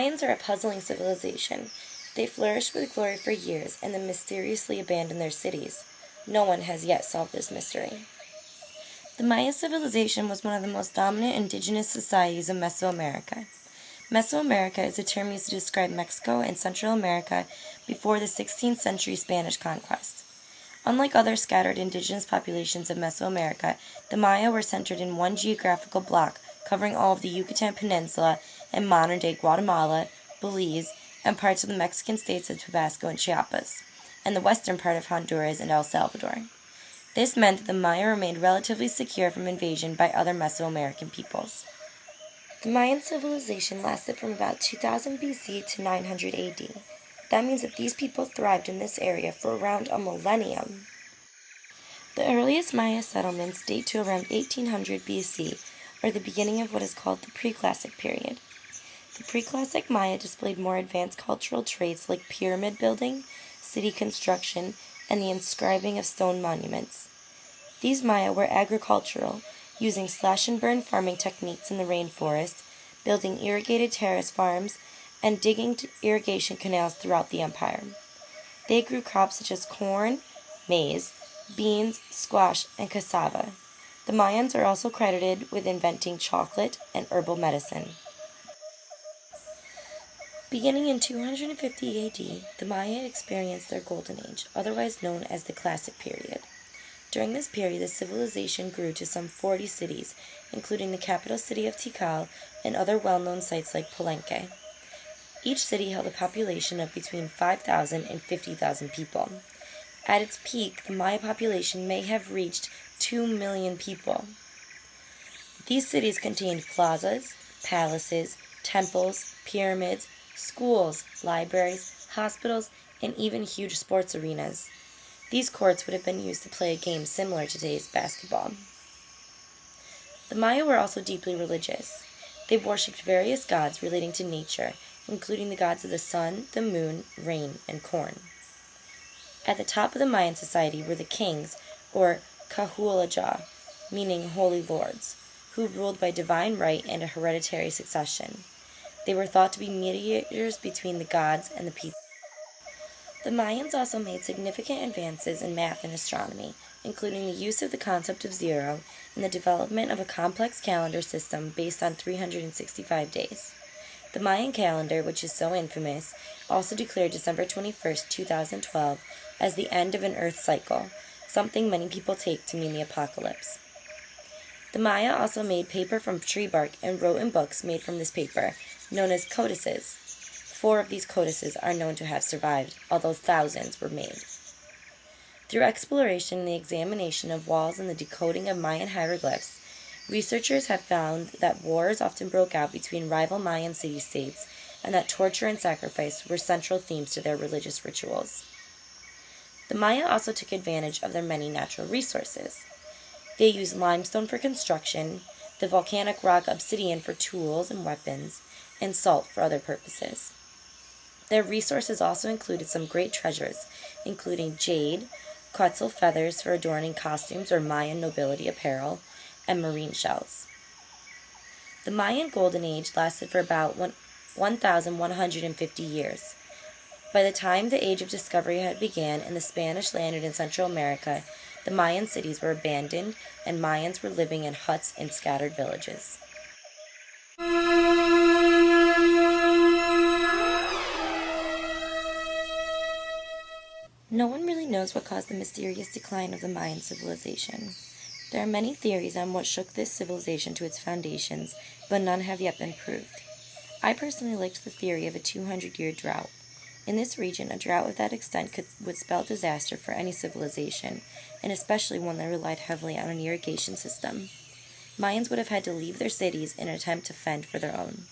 Mayans are a puzzling civilization. They flourished with glory for years and then mysteriously abandoned their cities. No one has yet solved this mystery. The Maya civilization was one of the most dominant indigenous societies of Mesoamerica. Mesoamerica is a term used to describe Mexico and Central America before the 16th century Spanish conquest. Unlike other scattered indigenous populations of Mesoamerica, the Maya were centered in one geographical block covering all of the Yucatan Peninsula and modern-day Guatemala, Belize, and parts of the Mexican states of Tabasco and Chiapas, and the western part of Honduras and El Salvador. This meant that the Maya remained relatively secure from invasion by other Mesoamerican peoples. The Mayan civilization lasted from about 2000 BC to 900 AD. That means that these people thrived in this area for around a millennium. The earliest Maya settlements date to around 1800 BC, or the beginning of what is called the Preclassic period. The Preclassic Maya displayed more advanced cultural traits like pyramid building, city construction, and the inscribing of stone monuments. These Maya were agricultural, using slash-and-burn farming techniques in the rainforest, building irrigated terrace farms, and digging irrigation canals throughout the empire. They grew crops such as corn, maize, beans, squash, and cassava. The Mayans are also credited with inventing chocolate and herbal medicine. Beginning in 250 AD, the Maya experienced their golden age, otherwise known as the Classic period. During this period, the civilization grew to some 40 cities, including the capital city of Tikal and other well-known sites like Palenque. Each city held a population of between 5,000 and 50,000 people. At its peak, the Maya population may have reached 2 million people. These cities contained plazas, palaces, temples, pyramids, schools, libraries, hospitals, and even huge sports arenas. These courts would have been used to play a game similar to today's basketball. The Maya were also deeply religious. They worshipped various gods relating to nature, including the gods of the sun, the moon, rain, and corn. At the top of the Mayan society were the kings, or Cahualaja, meaning holy lords, who ruled by divine right and a hereditary succession. They were thought to be mediators between the gods and the people. The Mayans also made significant advances in math and astronomy, including the use of the concept of zero and the development of a complex calendar system based on 365 days. The Mayan calendar, which is so infamous, also declared December 21, 2012, as the end of an Earth cycle, something many people take to mean the apocalypse. The Maya also made paper from tree bark and wrote in books made from this paper, known as codices. 4 of these codices are known to have survived, although thousands were made. Through exploration and the examination of walls and the decoding of Mayan hieroglyphs, researchers have found that wars often broke out between rival Mayan city-states and that torture and sacrifice were central themes to their religious rituals. The Maya also took advantage of their many natural resources. They used limestone for construction, the volcanic rock obsidian for tools and weapons, and salt for other purposes. Their resources also included some great treasures, including jade, quetzal feathers for adorning costumes or Mayan nobility apparel, and marine shells. The Mayan Golden Age lasted for about 1,150 years. By the time the Age of Discovery had begun and the Spanish landed in Central America, the Mayan cities were abandoned and Mayans were living in huts in scattered villages. No one really knows what caused the mysterious decline of the Mayan civilization. There are many theories on what shook this civilization to its foundations, but none have yet been proved. I personally liked the theory of a 200-year drought. In this region, a drought of that extent would spell disaster for any civilization, and especially one that relied heavily on an irrigation system. Mayans would have had to leave their cities in an attempt to fend for their own.